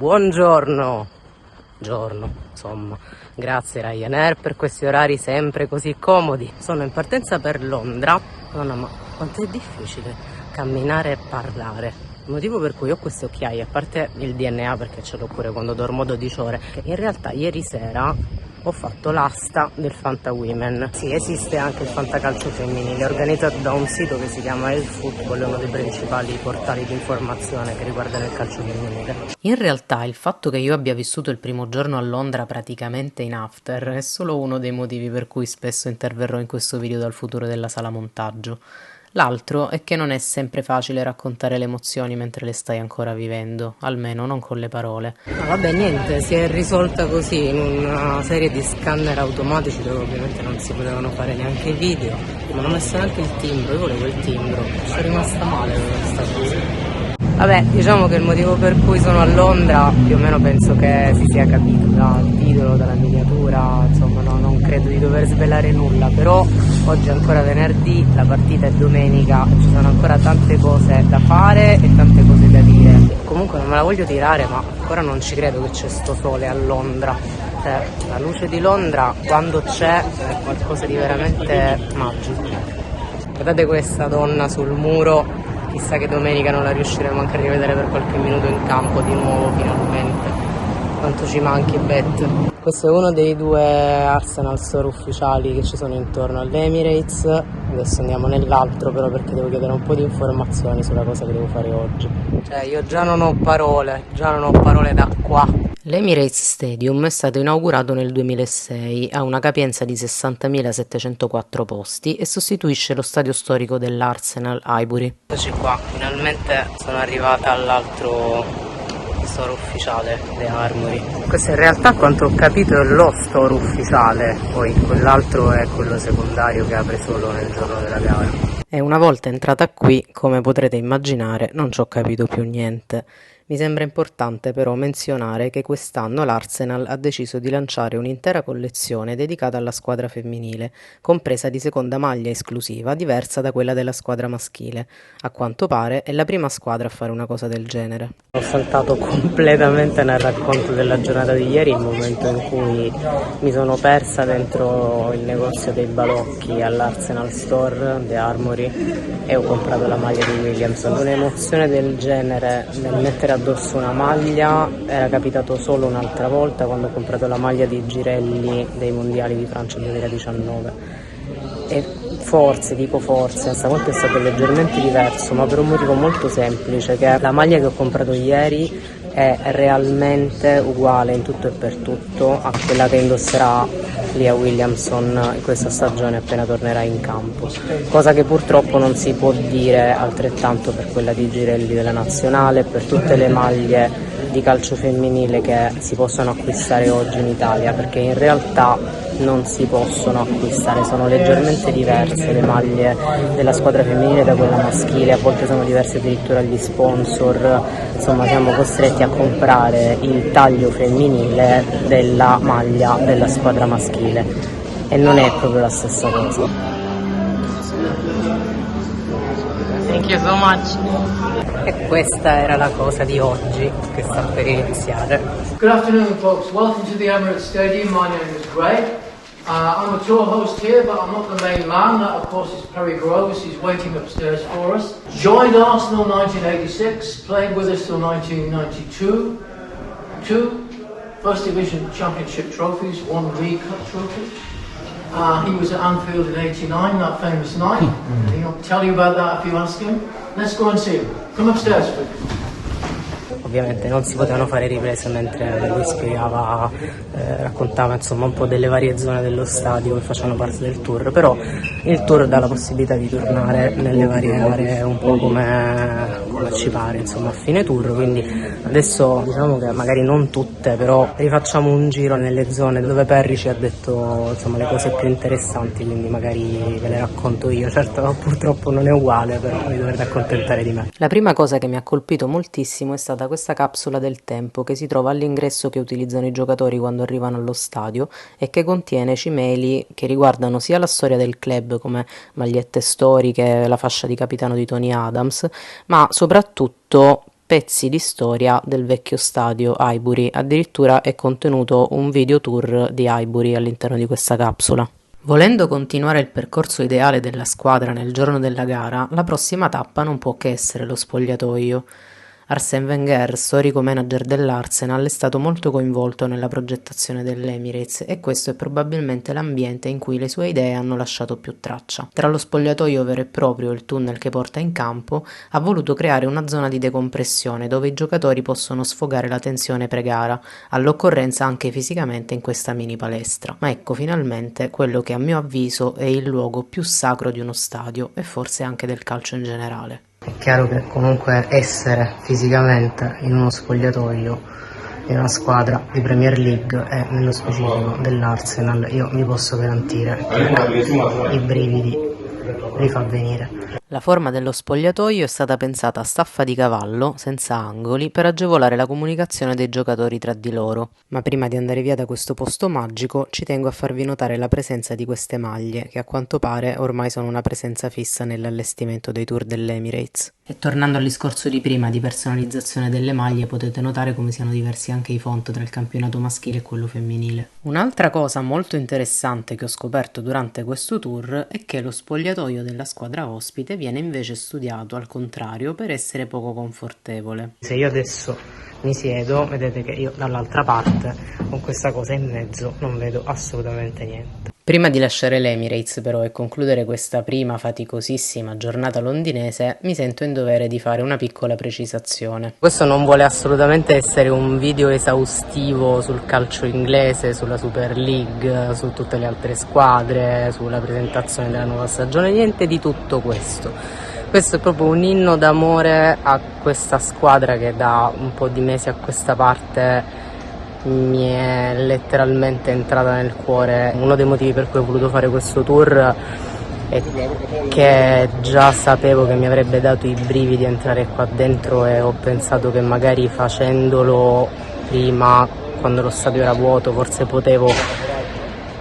Buongiorno, insomma, grazie Ryanair per questi orari sempre così comodi. Sono in partenza per Londra. Madonna, ma quanto è difficile camminare e parlare. Il motivo per cui ho queste occhiaie, a parte il DNA perché ce l'ho pure quando dormo 12 ore, che in realtà ieri sera ho fatto l'asta del Fanta Women. Sì, esiste anche il fantacalcio femminile, organizzato da un sito che si chiama El Football, è uno dei principali portali di informazione che riguardano il calcio femminile. In realtà il fatto che io abbia vissuto il primo giorno a Londra praticamente in after è solo uno dei motivi per cui spesso interverrò in questo video dal futuro della sala montaggio. L'altro è che non è sempre facile raccontare le emozioni mentre le stai ancora vivendo, almeno non con le parole. Ma vabbè, niente, si è risolta così in una serie di scanner automatici dove ovviamente non si potevano fare neanche i video. Ma hanno messo anche il timbro, io volevo il timbro, sono rimasta male per questa cosa. Vabbè, diciamo che il motivo per cui sono a Londra più o meno penso che si sia capito dal titolo, dalla miniatura, insomma no, non credo di dover svelare nulla, però oggi è ancora venerdì, la partita è domenica, ci sono ancora tante cose da fare e tante cose da dire. Comunque non me la voglio tirare, ma ancora non ci credo che c'è sto sole a Londra. Cioè, la luce di Londra quando c'è è qualcosa di veramente magico. Guardate questa donna sul muro. Chissà che domenica non la riusciremo anche a rivedere per qualche minuto in campo di nuovo, finalmente. Quanto ci manchi, Bet. Questo è uno dei due Arsenal Store ufficiali che ci sono intorno all'Emirates. Adesso andiamo nell'altro però perché devo chiedere un po' di informazioni sulla cosa che devo fare oggi. Cioè io già non ho parole da qua. L'Emirates Stadium è stato inaugurato nel 2006, ha una capienza di 60.704 posti e sostituisce lo stadio storico dell'Arsenal Highbury. Eccoci qua, finalmente sono arrivata all'altro store ufficiale, The Armory. Questo in realtà, a quanto ho capito, è lo store ufficiale, poi quell'altro è quello secondario che apre solo nel giorno della gara. E una volta entrata qui, come potrete immaginare, non ci ho capito più niente. Mi sembra importante però menzionare che quest'anno l'Arsenal ha deciso di lanciare un'intera collezione dedicata alla squadra femminile, compresa di seconda maglia esclusiva diversa da quella della squadra maschile. A quanto pare è la prima squadra a fare una cosa del genere. Ho saltato completamente nel racconto della giornata di ieri, il momento in cui mi sono persa dentro il negozio dei balocchi all'Arsenal Store, The Armory, e ho comprato la maglia di Williamson. Un'emozione del genere nel mettere addosso una maglia era capitato solo un'altra volta quando ho comprato la maglia di Girelli dei mondiali di Francia 2019 e forse, stavolta è stato leggermente diverso, ma per un motivo molto semplice, che la maglia che ho comprato ieri è realmente uguale in tutto e per tutto a quella che indosserà Leah Williamson in questa stagione appena tornerà in campo, cosa che purtroppo non si può dire altrettanto per quella di Girelli della nazionale e per tutte le maglie di calcio femminile che si possono acquistare oggi in Italia, perché in realtà non si possono acquistare, sono leggermente diverse le maglie della squadra femminile da quella maschile, a volte sono diverse addirittura gli sponsor, insomma siamo costretti a comprare il taglio femminile della maglia della squadra maschile e non è proprio la stessa cosa. Thank you so much. E questa era la cosa di oggi che sta per iniziare. Good afternoon, folks. Welcome to the Emirates Stadium. My name is Greg. I'm a tour host here, but I'm not the main man. That, of course, is Perry Groves. He's waiting upstairs for us. Joined Arsenal 1986, played with us till 1992. 2 First Division Championship trophies, 1 League Cup trophy. He was at Anfield in 89, that famous night. He'll tell you about that if you ask him. Let's go and see him. Come upstairs, please. Ovviamente non si potevano fare riprese mentre lui spiegava, raccontava insomma un po' delle varie zone dello stadio che facevano parte del tour, però il tour dà la possibilità di tornare nelle varie aree un po' come ci pare, insomma, a fine tour, quindi adesso diciamo che magari non tutte, però rifacciamo un giro nelle zone dove Perry ci ha detto insomma le cose più interessanti, quindi magari ve le racconto io. Certo purtroppo non è uguale, però vi dovete accontentare di me. La prima cosa che mi ha colpito moltissimo è stata questa capsula del tempo che si trova all'ingresso che utilizzano i giocatori quando arrivano allo stadio e che contiene cimeli che riguardano sia la storia del club come magliette storiche, la fascia di capitano di Tony Adams, ma soprattutto pezzi di storia del vecchio stadio Highbury, addirittura è contenuto un video tour di Highbury all'interno di questa capsula. Volendo continuare il percorso ideale della squadra nel giorno della gara, la prossima tappa non può che essere lo spogliatoio. Arsène Wenger, storico manager dell'Arsenal, è stato molto coinvolto nella progettazione dell'Emirates e questo è probabilmente l'ambiente in cui le sue idee hanno lasciato più traccia. Tra lo spogliatoio vero e proprio e il tunnel che porta in campo, ha voluto creare una zona di decompressione dove i giocatori possono sfogare la tensione pre-gara, all'occorrenza anche fisicamente in questa mini palestra. Ma ecco finalmente quello che a mio avviso è il luogo più sacro di uno stadio e forse anche del calcio in generale. È chiaro che comunque essere fisicamente in uno spogliatoio di una squadra di Premier League e nello specifico dell'Arsenal, io vi posso garantire che i brividi li fa venire. La forma dello spogliatoio è stata pensata a staffa di cavallo, senza angoli, per agevolare la comunicazione dei giocatori tra di loro. Ma prima di andare via da questo posto magico, ci tengo a farvi notare la presenza di queste maglie, che a quanto pare ormai sono una presenza fissa nell'allestimento dei tour dell'Emirates. E tornando al discorso di prima di personalizzazione delle maglie, potete notare come siano diversi anche i font tra il campionato maschile e quello femminile. Un'altra cosa molto interessante che ho scoperto durante questo tour è che lo spogliatoio della squadra ospite viene invece studiato al contrario per essere poco confortevole. Se io adesso mi siedo, vedete che io dall'altra parte con questa cosa in mezzo non vedo assolutamente niente. Prima di lasciare l'Emirates però e concludere questa prima faticosissima giornata londinese, mi sento in dovere di fare una piccola precisazione. Questo non vuole assolutamente essere un video esaustivo sul calcio inglese, sulla Super League, su tutte le altre squadre, sulla presentazione della nuova stagione, niente di tutto questo. Questo è proprio un inno d'amore a questa squadra che da un po' di mesi a questa parte mi è letteralmente entrata nel cuore. Uno dei motivi per cui ho voluto fare questo tour è che già sapevo che mi avrebbe dato i brividi entrare qua dentro e ho pensato che magari facendolo prima, quando lo stadio era vuoto, forse potevo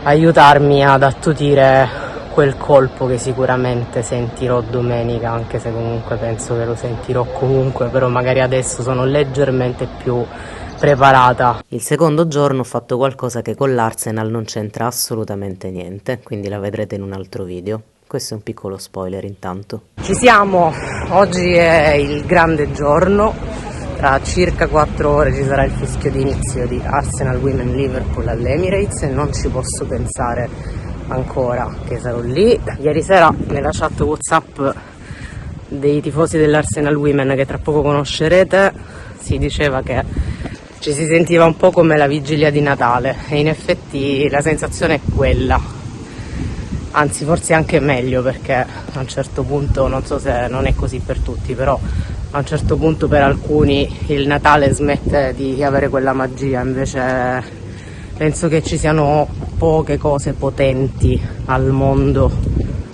aiutarmi ad attutire quel colpo che sicuramente sentirò domenica, anche se comunque penso che lo sentirò comunque, però magari adesso sono leggermente più preparata. Il secondo giorno ho fatto qualcosa che con l'Arsenal non c'entra assolutamente niente, quindi la vedrete in un altro video. Questo è un piccolo spoiler intanto. Ci siamo, oggi è il grande giorno, tra circa 4 ore ci sarà il fischio di inizio di Arsenal Women Liverpool all'Emirates e non ci posso pensare ancora che sarò lì. Ieri sera nella chat WhatsApp dei tifosi dell'Arsenal Women, che tra poco conoscerete, si diceva che ci si sentiva un po' come la vigilia di Natale e in effetti la sensazione è quella, anzi forse anche meglio, perché a un certo punto, non so se non è così per tutti, però a un certo punto per alcuni il Natale smette di avere quella magia, invece penso che ci siano poche cose potenti al mondo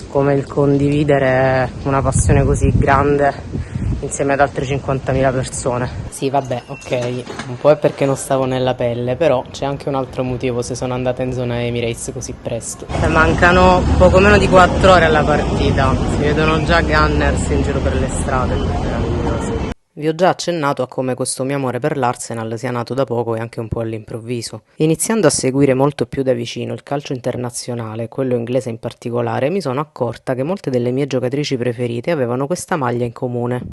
come il condividere una passione così grande insieme ad altre 50.000 persone. Sì, vabbè, ok, un po' è perché non stavo nella pelle, però c'è anche un altro motivo se sono andata in zona Emirates così presto. Mancano poco meno di 4 ore alla partita, si vedono già Gunners in giro per le strade, meraviglioso. Vi ho già accennato a come questo mio amore per l'Arsenal sia nato da poco e anche un po' all'improvviso. Iniziando a seguire molto più da vicino il calcio internazionale, quello inglese in particolare, mi sono accorta che molte delle mie giocatrici preferite avevano questa maglia in comune.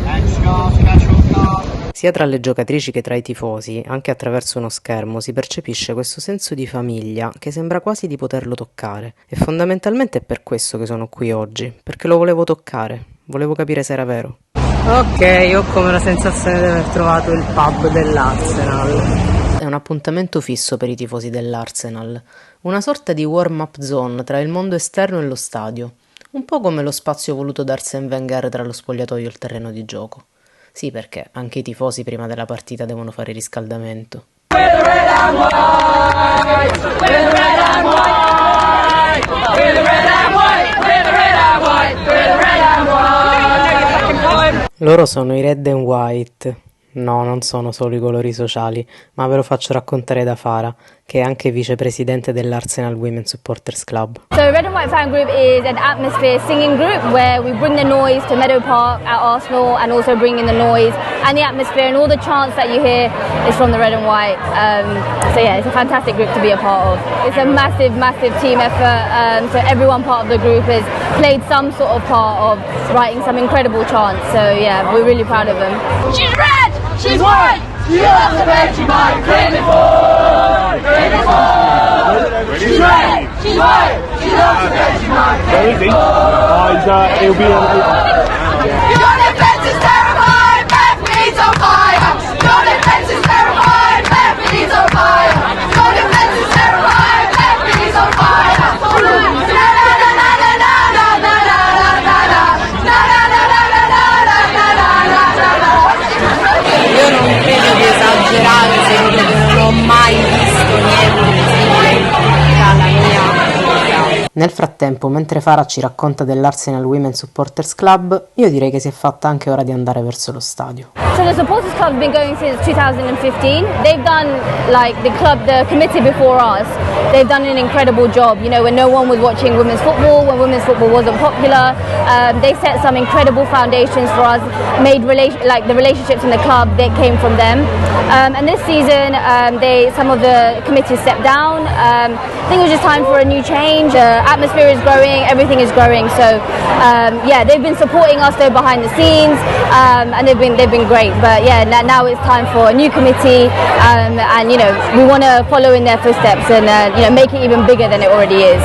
Sia tra le giocatrici che tra i tifosi, anche attraverso uno schermo, si percepisce questo senso di famiglia che sembra quasi di poterlo toccare. E fondamentalmente è per questo che sono qui oggi, perché lo volevo toccare, volevo capire se era vero. Ok, ho come la sensazione di aver trovato il pub dell'Arsenal. È un appuntamento fisso per i tifosi dell'Arsenal, una sorta di warm-up zone tra il mondo esterno e lo stadio, un po' come lo spazio voluto da Arsène Wenger tra lo spogliatoio e il terreno di gioco. Sì, perché anche i tifosi prima della partita devono fare riscaldamento. Loro sono i red and white. No, non sono solo i colori sociali, ma ve lo faccio raccontare da Farah, che è anche vicepresidente dell'Arsenal Women Supporters Club. So Red and White Fan Group is an atmosphere singing group where we bring the noise to Meadow Park at Arsenal and also bring in the noise and the atmosphere and all the chants that you hear is from the red and white. So yeah, it's a fantastic group to be a part of. It's a massive, massive team effort. So everyone part of the group has played some sort of part of writing some incredible chants. So yeah, we're really proud of them. She's red, she's white, she loves the Vegemite, craving for, craving for. She's red, she's white, she loves the Vegemite, craving for. It'll be Your defense is terrified, Bethany's on fire. Your defense is terrified, Bethany's on fire. Your defense is terrified, Bethany's on fire. Io non credo di esagerare se dico che non ho mai visto niente simile dalla mia vita. Nel frattempo, mentre Farah ci racconta dell'Arsenal Women Supporters Club, io direi che si è fatta anche ora di andare verso lo stadio. So the supporters club has been going since 2015. They've done, like the committee before us, they've done an incredible job. You know, when no one was watching women's football, when women's football wasn't popular, they set some incredible foundations for us, made the relationships in the club that came from them. And this season, some of the committees stepped down. I think it was just time for a new change. Atmosphere is growing, everything is growing. So yeah, they've been supporting us though behind the scenes, and they've been great. But yeah, now it's time for a new committee, and you know, we want to follow in their footsteps and you know, make it even bigger than it already is.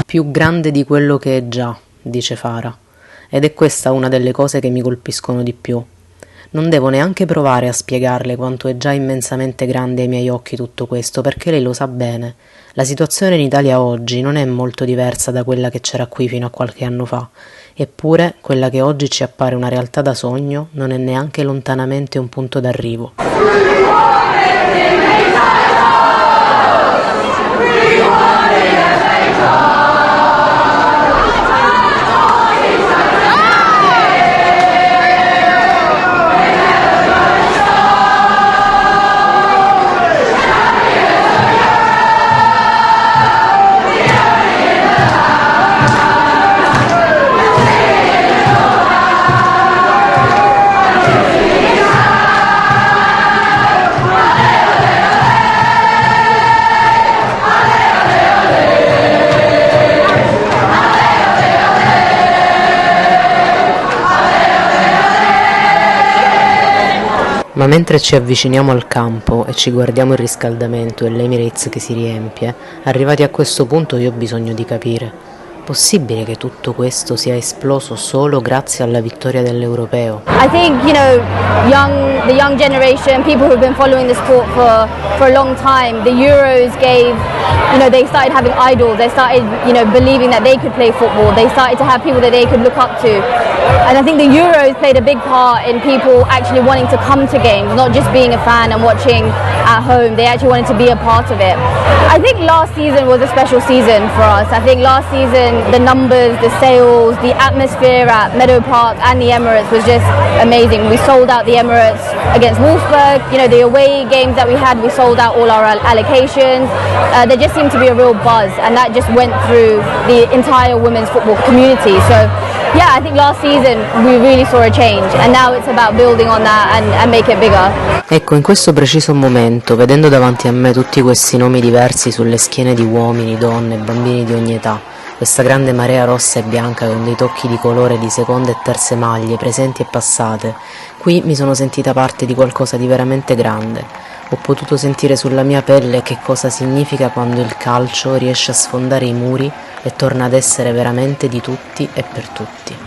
Più grande di quello che è già, dice Farah, ed è questa una delle cose che mi colpiscono di più. Non devo neanche provare a spiegarle quanto è già immensamente grande ai miei occhi tutto questo, perché lei lo sa bene. La situazione in Italia oggi non è molto diversa da quella che c'era qui fino a qualche anno fa, eppure quella che oggi ci appare una realtà da sogno non è neanche lontanamente un punto d'arrivo. Ma mentre ci avviciniamo al campo e ci guardiamo il riscaldamento e l'Emirates che si riempie, arrivati a questo punto io ho bisogno di capire: possibile che tutto questo sia esploso solo grazie alla vittoria dell'Europeo? I think, you know, the young generation, people who've been following the sport for a long time, the Euros gave, you know, they started having idols, they started, you know, believing that they could play football, they started to have people that they could look up to. And I think the Euros played a big part in people actually wanting to come to games, not just being a fan and watching at home, they actually wanted to be a part of it. I think last season was a special season for us. I think last season the numbers, the sales, the atmosphere at Meadow Park and the Emirates was just amazing. We sold out the Emirates against Wolfsburg. You know, the away games that we had, we sold out all our allocations. There just seemed to be a real buzz, and that just went through the entire women's football community. So yeah, I think last season we really saw a change, and now it's about building on that and make it bigger. Ecco, in questo preciso momento, vedendo davanti a me tutti questi nomi diversi sulle schiene di uomini, donne, bambini di ogni età, questa grande marea rossa e bianca con dei tocchi di colore di seconde e terze maglie presenti e passate, qui mi sono sentita parte di qualcosa di veramente grande. Ho potuto sentire sulla mia pelle che cosa significa quando il calcio riesce a sfondare i muri e torna ad essere veramente di tutti e per tutti.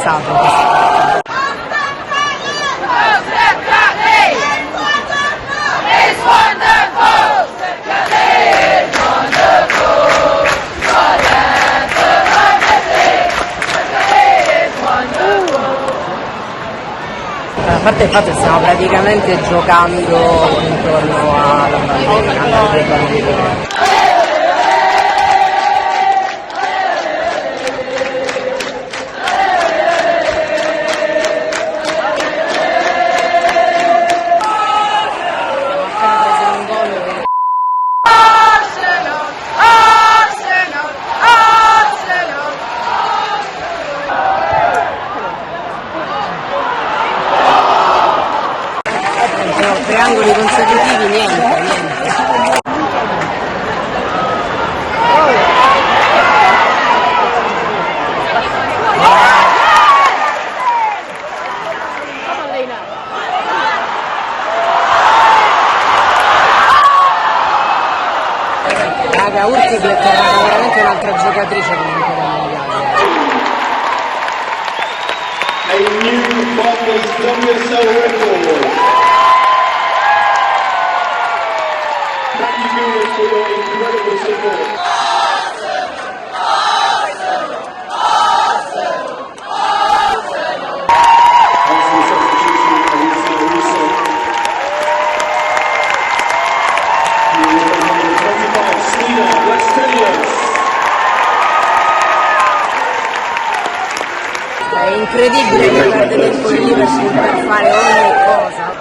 apprezzato in questa partita. A parte il fatto che stiamo praticamente giocando intorno alla bambina, alle due bambine. Triangoli consecutivi, niente. Raga, Urtiglet è veramente un'altra giocatrice comunque del mondiale. A new Barclays WSL record. Thank you viewers for your incredible support. Awesome substitution, Alicia Russo. Number 25, Selena Lestelius. È incredibile che avete detto il Liverpool per fare ogni cosa.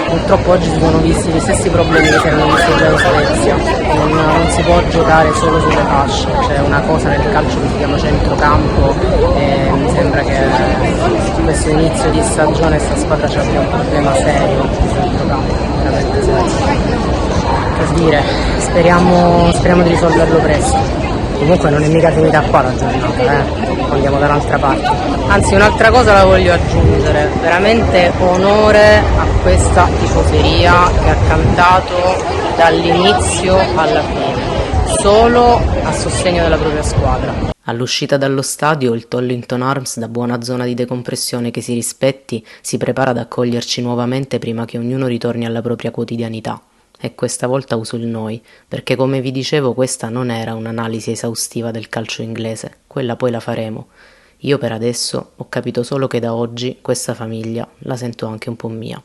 Purtroppo oggi si sono visti gli stessi problemi che si erano visti già in Svezia, non si può giocare solo sulle fasce, c'è una cosa nel calcio che si chiama centrocampo e mi sembra che questo inizio di stagione sta squadra ci abbia un problema serio sul centrocampo, veramente serio. Per dire, speriamo di risolverlo presto. Comunque non è mica finita qua la giornata, andiamo da un'altra parte. Anzi, un'altra cosa la voglio aggiungere, veramente onore a questa tifoseria che ha cantato dall'inizio alla fine, solo a sostegno della propria squadra. All'uscita dallo stadio il Tollington Arms, da buona zona di decompressione che si rispetti, si prepara ad accoglierci nuovamente prima che ognuno ritorni alla propria quotidianità. E questa volta uso il noi, perché come vi dicevo questa non era un'analisi esaustiva del calcio inglese, quella poi la faremo. Io per adesso ho capito solo che da oggi questa famiglia la sento anche un po' mia.